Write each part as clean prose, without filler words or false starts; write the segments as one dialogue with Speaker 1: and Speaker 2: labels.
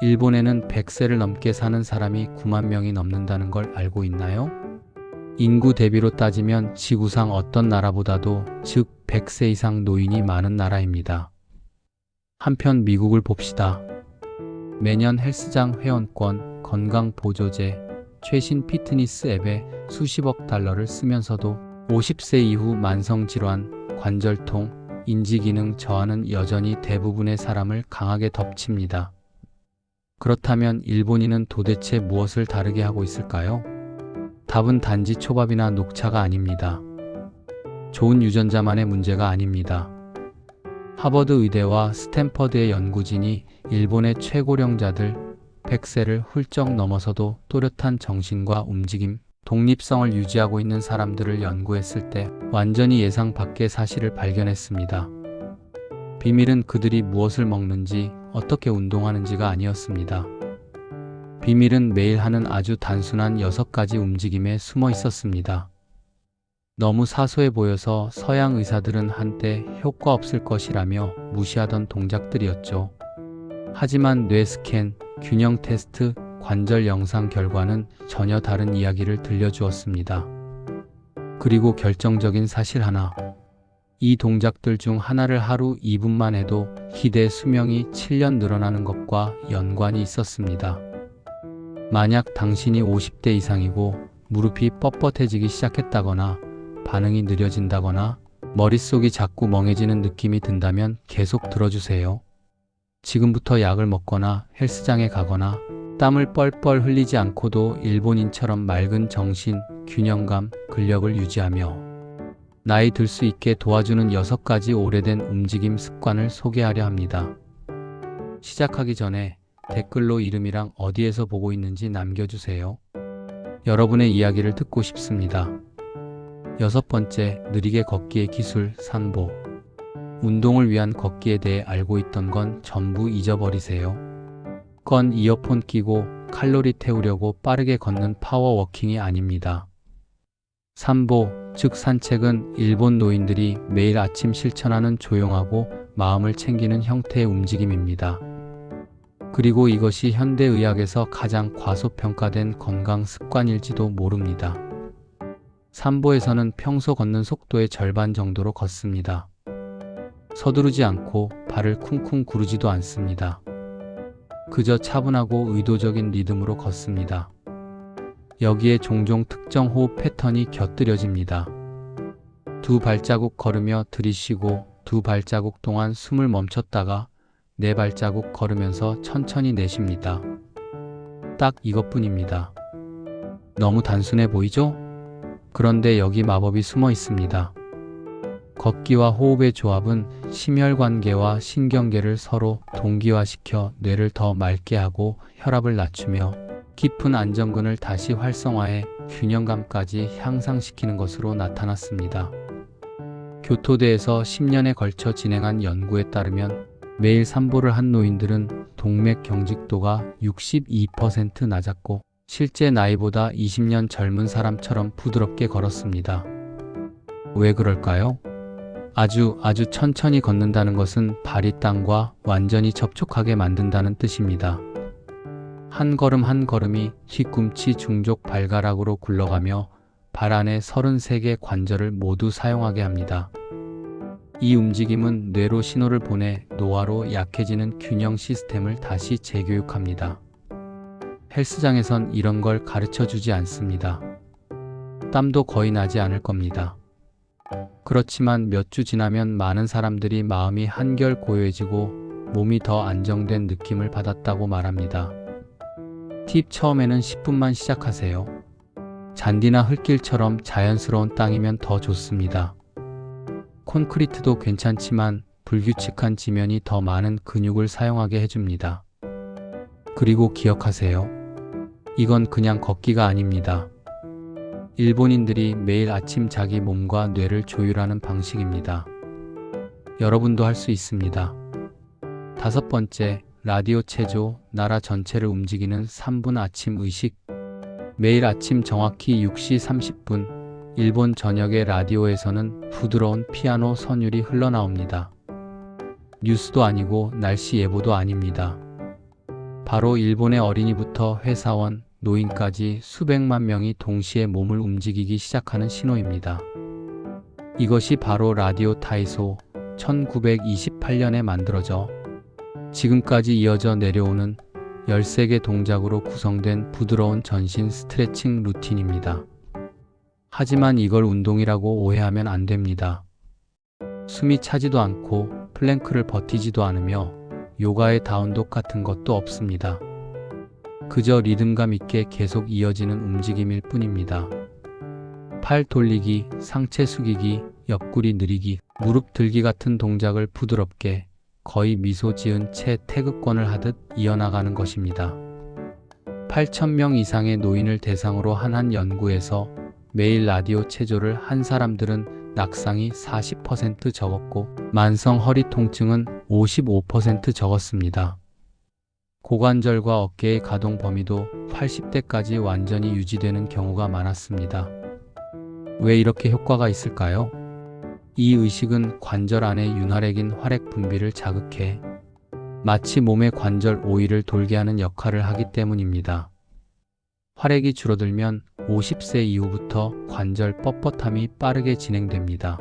Speaker 1: 일본에는 100세를 넘게 사는 사람이 9만 명이 넘는다는 걸 알고 있나요? 인구 대비로 따지면 지구상 어떤 나라보다도 즉 100세 이상 노인이 많은 나라입니다. 한편 미국을 봅시다. 매년 헬스장 회원권, 건강보조제, 최신 피트니스 앱에 수십억 달러를 쓰면서도 50세 이후 만성질환, 관절통, 인지기능 저하는 여전히 대부분의 사람을 강하게 덮칩니다. 그렇다면 일본인은 도대체 무엇을 다르게 하고 있을까요? 답은 단지 초밥이나 녹차가 아닙니다. 좋은 유전자만의 문제가 아닙니다. 하버드 의대와 스탠퍼드의 연구진이 일본의 최고령자들 100세를 훌쩍 넘어서도 또렷한 정신과 움직임, 독립성을 유지하고 있는 사람들을 연구했을 때 완전히 예상 밖의 사실을 발견했습니다. 비밀은 그들이 무엇을 먹는지, 어떻게 운동하는지가 아니었습니다. 비밀은 매일 하는 아주 단순한 6가지 움직임에 숨어 있었습니다. 너무 사소해 보여서 서양 의사들은 한때 효과 없을 것이라며 무시하던 동작들이었죠. 하지만 뇌 스캔, 균형 테스트, 관절 영상 결과는 전혀 다른 이야기를 들려주었습니다. 그리고 결정적인 사실 하나. 이 동작들 중 하나를 하루 2분만 해도 기대 수명이 7년 늘어나는 것과 연관이 있었습니다. 만약 당신이 50대 이상이고 무릎이 뻣뻣해지기 시작했다거나 반응이 느려진다거나 머릿속이 자꾸 멍해지는 느낌이 든다면 계속 들어주세요. 지금부터 약을 먹거나 헬스장에 가거나 땀을 뻘뻘 흘리지 않고도 일본인처럼 맑은 정신, 균형감, 근력을 유지하며 나이 들 수 있게 도와주는 6가지 오래된 움직임 습관을 소개하려 합니다. 시작하기 전에 댓글로 이름이랑 어디에서 보고 있는지 남겨주세요. 여러분의 이야기를 듣고 싶습니다. 6번째, 느리게 걷기의 기술, 산보. 운동을 위한 걷기에 대해 알고 있던 건 전부 잊어버리세요. 건 이어폰 끼고 칼로리 태우려고 빠르게 걷는 파워워킹이 아닙니다. 산보, 즉 산책은 일본 노인들이 매일 아침 실천하는 조용하고 마음을 챙기는 형태의 움직임입니다. 그리고 이것이 현대의학에서 가장 과소평가된 건강 습관일지도 모릅니다. 산보에서는 평소 걷는 속도의 절반 정도로 걷습니다. 서두르지 않고 발을 쿵쿵 구르지도 않습니다. 그저 차분하고 의도적인 리듬으로 걷습니다. 여기에 종종 특정 호흡 패턴이 곁들여집니다. 2발자국 걸으며 들이쉬고 2발자국 동안 숨을 멈췄다가 4발자국 걸으면서 천천히 내쉽니다. 딱 이것뿐입니다. 너무 단순해 보이죠? 그런데 여기 마법이 숨어 있습니다. 걷기와 호흡의 조합은 심혈관계와 신경계를 서로 동기화시켜 뇌를 더 맑게 하고 혈압을 낮추며 깊은 안정근을 다시 활성화해 균형감까지 향상시키는 것으로 나타났습니다. 교토대에서 10년에 걸쳐 진행한 연구에 따르면 매일 산보를 한 노인들은 동맥 경직도가 62% 낮았고 실제 나이보다 20년 젊은 사람처럼 부드럽게 걸었습니다. 왜 그럴까요? 아주 천천히 걷는다는 것은 발이 땅과 완전히 접촉하게 만든다는 뜻입니다. 한 걸음 한 걸음이 뒤꿈치 중족 발가락으로 굴러가며 발 안에 33개 관절을 모두 사용하게 합니다. 이 움직임은 뇌로 신호를 보내 노화로 약해지는 균형 시스템을 다시 재교육합니다. 헬스장에선 이런 걸 가르쳐 주지 않습니다. 땀도 거의 나지 않을 겁니다. 그렇지만 몇 주 지나면 많은 사람들이 마음이 한결 고요해지고 몸이 더 안정된 느낌을 받았다고 말합니다. 팁, 처음에는 10분만 시작하세요. 잔디나 흙길처럼 자연스러운 땅이면 더 좋습니다. 콘크리트도 괜찮지만 불규칙한 지면이 더 많은 근육을 사용하게 해줍니다. 그리고 기억하세요. 이건 그냥 걷기가 아닙니다. 일본인들이 매일 아침 자기 몸과 뇌를 조율하는 방식입니다. 여러분도 할 수 있습니다. 5번째, 라디오 체조, 나라 전체를 움직이는 3분 아침 의식. 매일 아침 정확히 6시 30분, 일본 전역의 라디오에서는 부드러운 피아노 선율이 흘러나옵니다. 뉴스도 아니고 날씨 예보도 아닙니다. 바로 일본의 어린이부터 회사원, 노인까지 수백만 명이 동시에 몸을 움직이기 시작하는 신호입니다. 이것이 바로 라디오 타이소 1928년에 만들어져 지금까지 이어져 내려오는 13개 동작으로 구성된 부드러운 전신 스트레칭 루틴입니다. 하지만 이걸 운동이라고 오해하면 안 됩니다. 숨이 차지도 않고 플랭크를 버티지도 않으며 요가의 다운독 같은 것도 없습니다. 그저 리듬감 있게 계속 이어지는 움직임일 뿐입니다. 팔 돌리기, 상체 숙이기, 옆구리 느리기, 무릎 들기 같은 동작을 부드럽게 거의 미소 지은 채 태극권을 하듯 이어나가는 것입니다. 8,000명 이상의 노인을 대상으로 한 연구에서 매일 라디오 체조를 한 사람들은 낙상이 40% 적었고 만성 허리 통증은 55% 적었습니다. 고관절과 어깨의 가동 범위도 80대까지 완전히 유지되는 경우가 많았습니다. 왜 이렇게 효과가 있을까요? 이 의식은 관절 안의 윤활액인 활액 분비를 자극해 마치 몸의 관절 오일을 돌게 하는 역할을 하기 때문입니다. 활액이 줄어들면 50세 이후부터 관절 뻣뻣함이 빠르게 진행됩니다.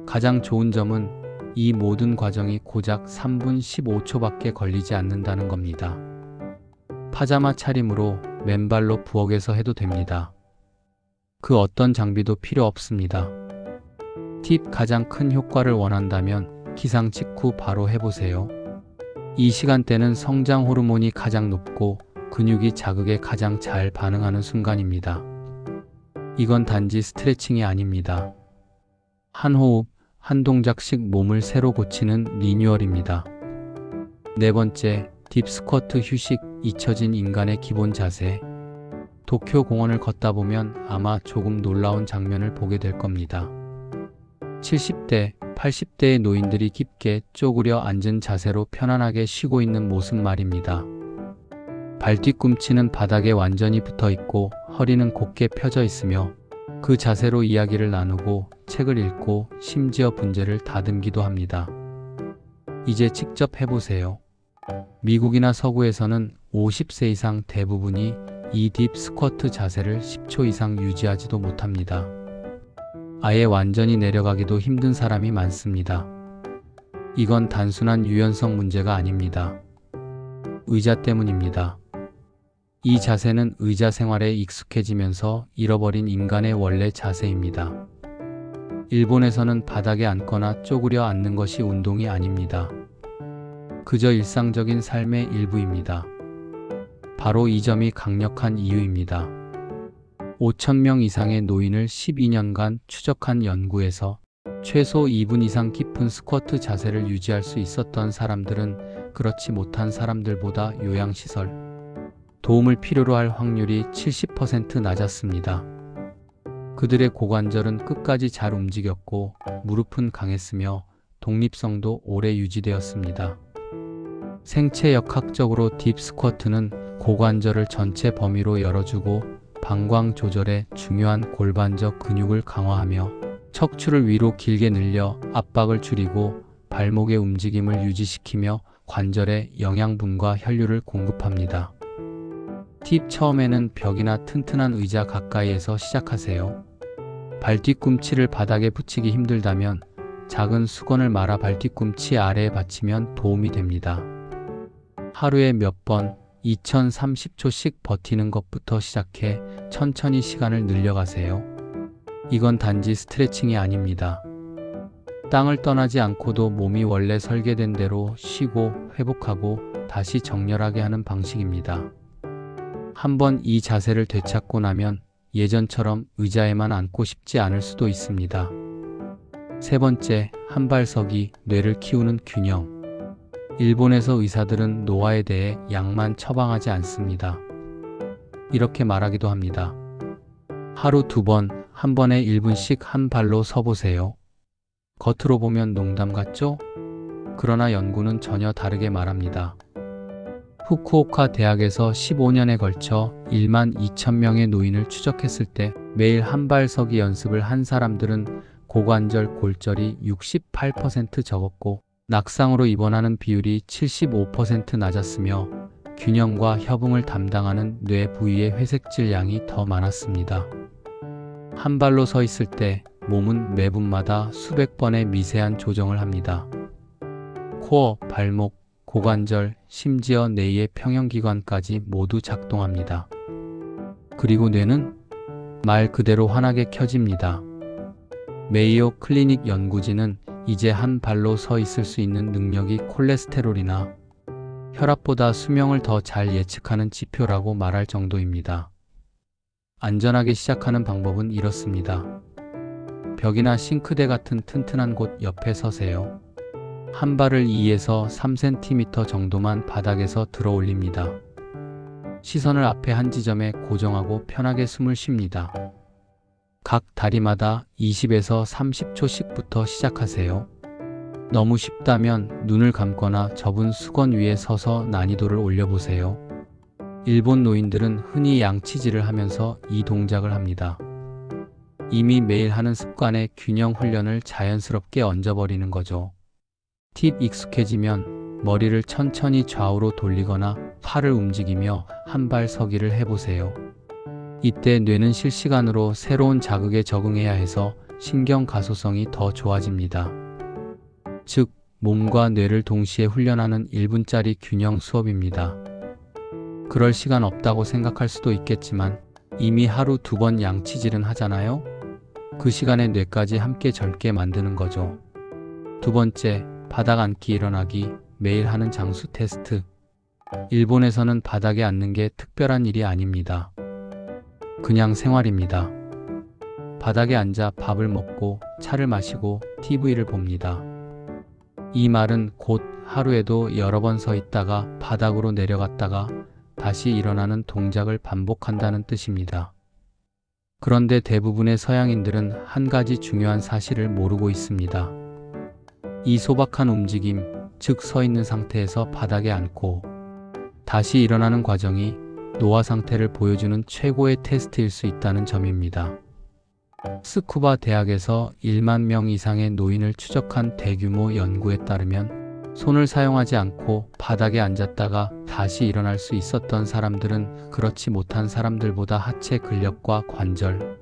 Speaker 1: 가장 좋은 점은 이 모든 과정이 고작 3분 15초밖에 걸리지 않는다는 겁니다. 파자마 차림으로 맨발로 부엌에서 해도 됩니다. 그 어떤 장비도 필요 없습니다. 팁: 가장 큰 효과를 원한다면 기상 직후 바로 해보세요. 이 시간대는 성장 호르몬이 가장 높고 근육이 자극에 가장 잘 반응하는 순간입니다. 이건 단지 스트레칭이 아닙니다. 한 호흡, 한 동작씩 몸을 새로 고치는 리뉴얼입니다. 네 번째, 딥 스쿼트 휴식, 잊혀진 인간의 기본 자세. 도쿄 공원을 걷다 보면 아마 조금 놀라운 장면을 보게 될 겁니다. 70대, 80대의 노인들이 깊게 쪼그려 앉은 자세로 편안하게 쉬고 있는 모습 말입니다. 발뒤꿈치는 바닥에 완전히 붙어 있고 허리는 곧게 펴져 있으며 그 자세로 이야기를 나누고 책을 읽고 심지어 분재를 다듬기도 합니다. 이제 직접 해보세요. 미국이나 서구에서는 50세 이상 대부분이 이 딥 스쿼트 자세를 10초 이상 유지하지도 못합니다. 아예 완전히 내려가기도 힘든 사람이 많습니다. 이건 단순한 유연성 문제가 아닙니다. 의자 때문입니다. 이 자세는 의자 생활에 익숙해지면서 잃어버린 인간의 원래 자세입니다. 일본에서는 바닥에 앉거나 쪼그려 앉는 것이 운동이 아닙니다. 그저 일상적인 삶의 일부입니다. 바로 이 점이 강력한 이유입니다. 5,000명 이상의 노인을 12년간 추적한 연구에서 최소 2분 이상 깊은 스쿼트 자세를 유지할 수 있었던 사람들은 그렇지 못한 사람들보다 요양시설, 도움을 필요로 할 확률이 70% 낮았습니다. 그들의 고관절은 끝까지 잘 움직였고 무릎은 강했으며 독립성도 오래 유지되었습니다. 생체역학적으로 딥 스쿼트는 고관절을 전체 범위로 열어주고 방광 조절에 중요한 골반적 근육을 강화하며 척추를 위로 길게 늘려 압박을 줄이고 발목의 움직임을 유지시키며 관절에 영양분과 혈류를 공급합니다. 팁: 처음에는 벽이나 튼튼한 의자 가까이에서 시작하세요. 발뒤꿈치를 바닥에 붙이기 힘들다면 작은 수건을 말아 발뒤꿈치 아래에 받치면 도움이 됩니다. 하루에 몇 번 2030초씩 버티는 것부터 시작해 천천히 시간을 늘려가세요. 이건 단지 스트레칭이 아닙니다. 땅을 떠나지 않고도 몸이 원래 설계된 대로 쉬고 회복하고 다시 정렬하게 하는 방식입니다. 한번 이 자세를 되찾고 나면 예전처럼 의자에만 앉고 싶지 않을 수도 있습니다. 세 번째, 한발서기, 뇌를 키우는 균형. 일본에서 의사들은 노화에 대해 약만 처방하지 않습니다. 이렇게 말하기도 합니다. 하루 2번, 한 번에 1분씩 한 발로 서보세요. 겉으로 보면 농담 같죠? 그러나 연구는 전혀 다르게 말합니다. 후쿠오카 대학에서 15년에 걸쳐 1만 2천 명의 노인을 추적했을 때 매일 한발서기 연습을 한 사람들은 고관절 골절이 68% 적었고 낙상으로 입원하는 비율이 75% 낮았으며 균형과 협응을 담당하는 뇌 부위의 회색질 양이 더 많았습니다. 한 발로 서 있을 때 몸은 매 분마다 수백 번의 미세한 조정을 합니다. 코어, 발목, 고관절, 심지어 뇌의 평형기관까지 모두 작동합니다. 그리고 뇌는 말 그대로 환하게 켜집니다. 메이오 클리닉 연구진은 이제 한 발로 서 있을 수 있는 능력이 콜레스테롤이나 혈압보다 수명을 더 잘 예측하는 지표라고 말할 정도입니다. 안전하게 시작하는 방법은 이렇습니다. 벽이나 싱크대 같은 튼튼한 곳 옆에 서세요. 한 발을 2에서 3cm 정도만 바닥에서 들어 올립니다. 시선을 앞에 한 지점에 고정하고 편하게 숨을 쉽니다. 각 다리마다 20에서 30초씩부터 시작하세요. 너무 쉽다면 눈을 감거나 접은 수건 위에 서서 난이도를 올려보세요. 일본 노인들은 흔히 양치질을 하면서 이 동작을 합니다. 이미 매일 하는 습관에 균형 훈련을 자연스럽게 얹어버리는 거죠. 팁 익숙해지면 머리를 천천히 좌우로 돌리거나 팔을 움직이며 한 발 서기를 해보세요. 이때 뇌는 실시간으로 새로운 자극에 적응해야 해서 신경 가소성이 더 좋아집니다. 즉, 몸과 뇌를 동시에 훈련하는 1분짜리 균형 수업입니다. 그럴 시간 없다고 생각할 수도 있겠지만 이미 하루 2번 양치질은 하잖아요? 그 시간에 뇌까지 함께 젊게 만드는 거죠. 두 번째, 바닥 앉기 일어나기, 매일 하는 장수 테스트. 일본에서는 바닥에 앉는 게 특별한 일이 아닙니다. 그냥 생활입니다. 바닥에 앉아 밥을 먹고 차를 마시고 TV를 봅니다. 이 말은 곧 하루에도 여러 번 서 있다가 바닥으로 내려갔다가 다시 일어나는 동작을 반복한다는 뜻입니다. 그런데 대부분의 서양인들은 한 가지 중요한 사실을 모르고 있습니다. 이 소박한 움직임, 즉 서 있는 상태에서 바닥에 앉고 다시 일어나는 과정이 노화 상태를 보여주는 최고의 테스트일 수 있다는 점입니다. 스쿠바 대학에서 1만 명 이상의 노인을 추적한 대규모 연구에 따르면 손을 사용하지 않고 바닥에 앉았다가 다시 일어날 수 있었던 사람들은 그렇지 못한 사람들보다 하체 근력과 관절,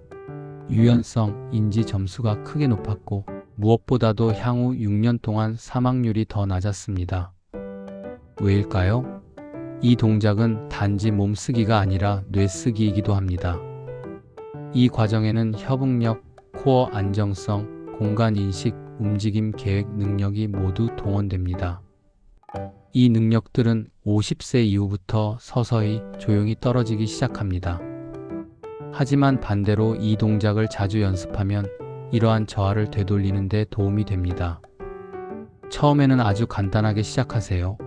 Speaker 1: 유연성, 인지 점수가 크게 높았고 무엇보다도 향후 6년 동안 사망률이 더 낮았습니다. 왜일까요? 이 동작은 단지 몸 쓰기가 아니라 뇌 쓰기이기도 합니다. 이 과정에는 협응력, 코어 안정성, 공간 인식, 움직임 계획 능력이 모두 동원됩니다. 이 능력들은 50세 이후부터 서서히 조용히 떨어지기 시작합니다. 하지만 반대로 이 동작을 자주 연습하면 이러한 저하를 되돌리는 데 도움이 됩니다. 처음에는 아주 간단하게 시작하세요.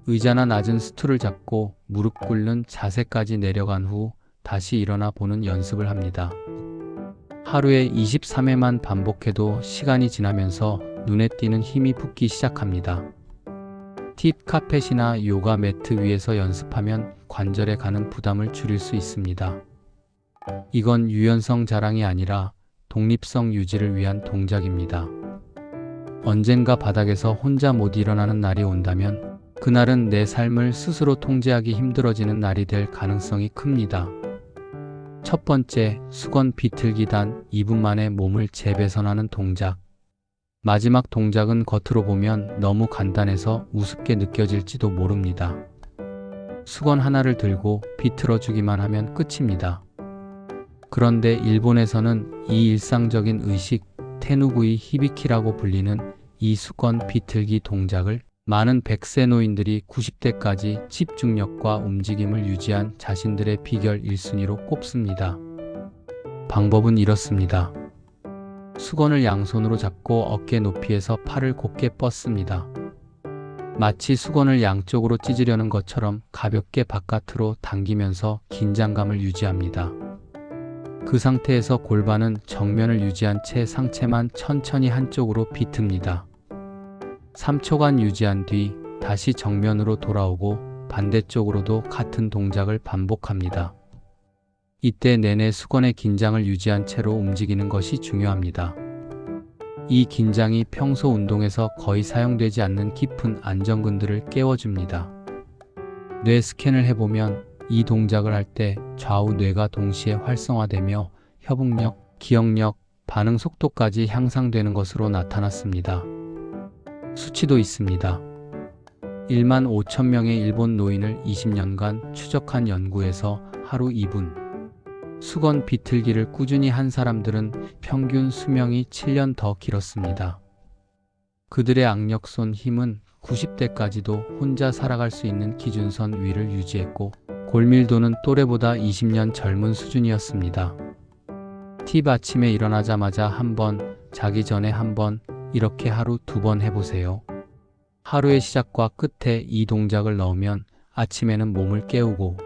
Speaker 1: 의자나 낮은 스툴을 잡고 무릎 꿇는 자세까지 내려간 후 다시 일어나 보는 연습을 합니다. 하루에 23회만 반복해도 시간이 지나면서 눈에 띄는 힘이 붙기 시작합니다. 팁 카펫이나 요가 매트 위에서 연습하면 관절에 가는 부담을 줄일 수 있습니다. 이건 유연성 자랑이 아니라 독립성 유지를 위한 동작입니다. 언젠가 바닥에서 혼자 못 일어나는 날이 온다면 그날은 내 삶을 스스로 통제하기 힘들어지는 날이 될 가능성이 큽니다. 첫 번째, 수건 비틀기 단 2분 만에 몸을 재배선하는 동작. 마지막 동작은 겉으로 보면 너무 간단해서 우습게 느껴질지도 모릅니다. 수건 하나를 들고 비틀어 주기만 하면 끝입니다. 그런데 일본에서는 이 일상적인 의식, 테누구이 히비키라고 불리는 이 수건 비틀기 동작을 많은 100세 노인들이 90대까지 집중력과 움직임을 유지한 자신들의 비결 1순위로 꼽습니다. 방법은 이렇습니다. 수건을 양손으로 잡고 어깨 높이에서 팔을 곧게 뻗습니다. 마치 수건을 양쪽으로 찢으려는 것처럼 가볍게 바깥으로 당기면서 긴장감을 유지합니다. 그 상태에서 골반은 정면을 유지한 채 상체만 천천히 한쪽으로 비틉니다. 3초간 유지한 뒤 다시 정면으로 돌아오고 반대쪽으로도 같은 동작을 반복합니다. 이때 내내 수건의 긴장을 유지한 채로 움직이는 것이 중요합니다. 이 긴장이 평소 운동에서 거의 사용되지 않는 깊은 안정근들을 깨워줍니다. 뇌 스캔을 해보면 이 동작을 할 때 좌우 뇌가 동시에 활성화되며 협응력, 기억력, 반응 속도까지 향상되는 것으로 나타났습니다. 수치도 있습니다. 1만 5천 명의 일본 노인을 20년간 추적한 연구에서 하루 2분 수건 비틀기를 꾸준히 한 사람들은 평균 수명이 7년 더 길었습니다. 그들의 악력손 힘은 90대까지도 혼자 살아갈 수 있는 기준선 위를 유지했고 골밀도는 또래보다 20년 젊은 수준이었습니다. 팁: 아침에 일어나자마자 한 번, 자기 전에 한 번, 이렇게 하루 2번 해보세요. 하루의 시작과 끝에 이 동작을 넣으면 아침에는 몸을 깨우고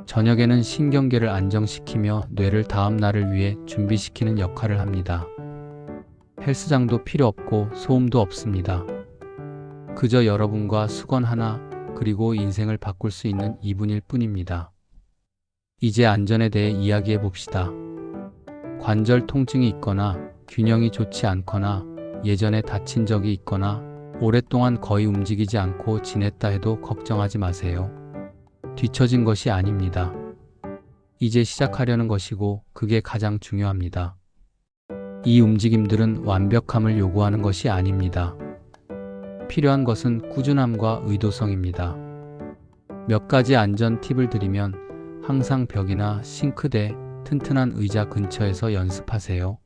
Speaker 1: 저녁에는 신경계를 안정시키며 뇌를 다음 날을 위해 준비시키는 역할을 합니다. 헬스장도 필요 없고 소음도 없습니다. 그저 여러분과 수건 하나, 그리고 인생을 바꿀 수 있는 2분일 뿐입니다. 이제 안전에 대해 이야기해 봅시다. 관절 통증이 있거나 균형이 좋지 않거나 예전에 다친 적이 있거나 오랫동안 거의 움직이지 않고 지냈다 해도 걱정하지 마세요. 뒤처진 것이 아닙니다. 이제 시작하려는 것이고 그게 가장 중요합니다. 이 움직임들은 완벽함을 요구하는 것이 아닙니다. 필요한 것은 꾸준함과 의도성입니다. 몇 가지 안전 팁을 드리면 항상 벽이나 싱크대, 튼튼한 의자 근처에서 연습하세요.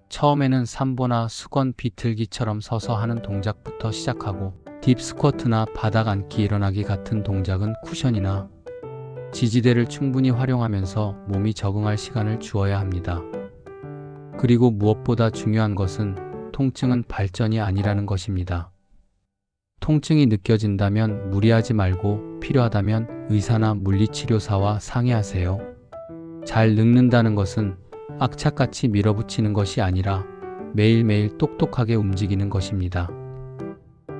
Speaker 1: 처음에는 삼보나 수건 비틀기처럼 서서 하는 동작부터 시작하고 딥 스쿼트나 바닥 앉기 일어나기 같은 동작은 쿠션이나 지지대를 충분히 활용하면서 몸이 적응할 시간을 주어야 합니다. 그리고 무엇보다 중요한 것은 통증은 발전이 아니라는 것입니다. 통증이 느껴진다면 무리하지 말고 필요하다면 의사나 물리치료사와 상의하세요. 잘 늙는다는 것은 악착같이 밀어붙이는 것이 아니라 매일매일 똑똑하게 움직이는 것입니다.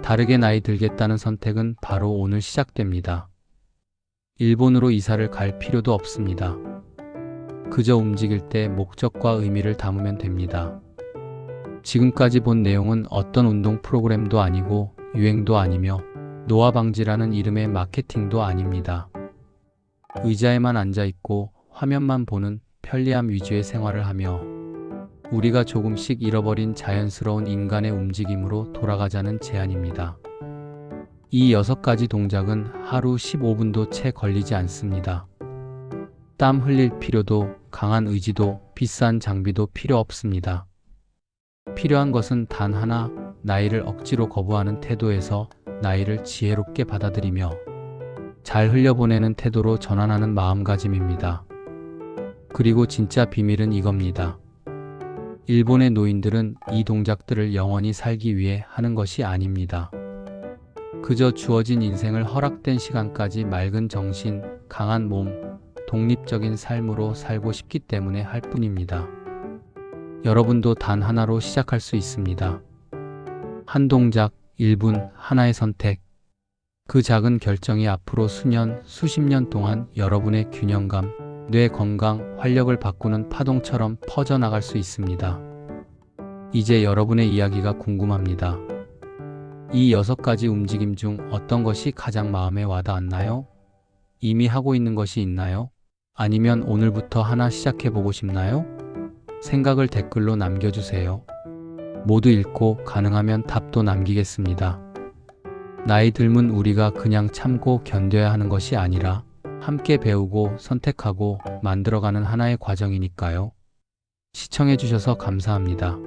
Speaker 1: 다르게 나이 들겠다는 선택은 바로 오늘 시작됩니다. 일본으로 이사를 갈 필요도 없습니다. 그저 움직일 때 목적과 의미를 담으면 됩니다. 지금까지 본 내용은 어떤 운동 프로그램도 아니고 유행도 아니며 노화 방지라는 이름의 마케팅도 아닙니다. 의자에만 앉아있고 화면만 보는 편리함 위주의 생활을 하며 우리가 조금씩 잃어버린 자연스러운 인간의 움직임으로 돌아가자는 제안입니다. 이 6가지 동작은 하루 15분도 채 걸리지 않습니다. 땀 흘릴 필요도, 강한 의지도, 비싼 장비도 필요 없습니다. 필요한 것은 단 하나, 나이를 억지로 거부하는 태도에서 나이를 지혜롭게 받아들이며 잘 흘려보내는 태도로 전환하는 마음가짐입니다. 그리고 진짜 비밀은 이겁니다. 일본의 노인들은 이 동작들을 영원히 살기 위해 하는 것이 아닙니다. 그저 주어진 인생을 허락된 시간까지 맑은 정신, 강한 몸, 독립적인 삶으로 살고 싶기 때문에 할 뿐입니다. 여러분도 단 하나로 시작할 수 있습니다. 한 동작, 1분, 하나의 선택. 그 작은 결정이 앞으로 수년, 수십 년 동안 여러분의 균형감, 뇌 건강, 활력을 바꾸는 파동처럼 퍼져나갈 수 있습니다. 이제 여러분의 이야기가 궁금합니다. 이 6가지 움직임 중 어떤 것이 가장 마음에 와닿았나요? 이미 하고 있는 것이 있나요? 아니면 오늘부터 하나 시작해보고 싶나요? 생각을 댓글로 남겨주세요. 모두 읽고 가능하면 답도 남기겠습니다. 나이 들면 우리가 그냥 참고 견뎌야 하는 것이 아니라 함께 배우고 선택하고 만들어가는 하나의 과정이니까요. 시청해주셔서 감사합니다.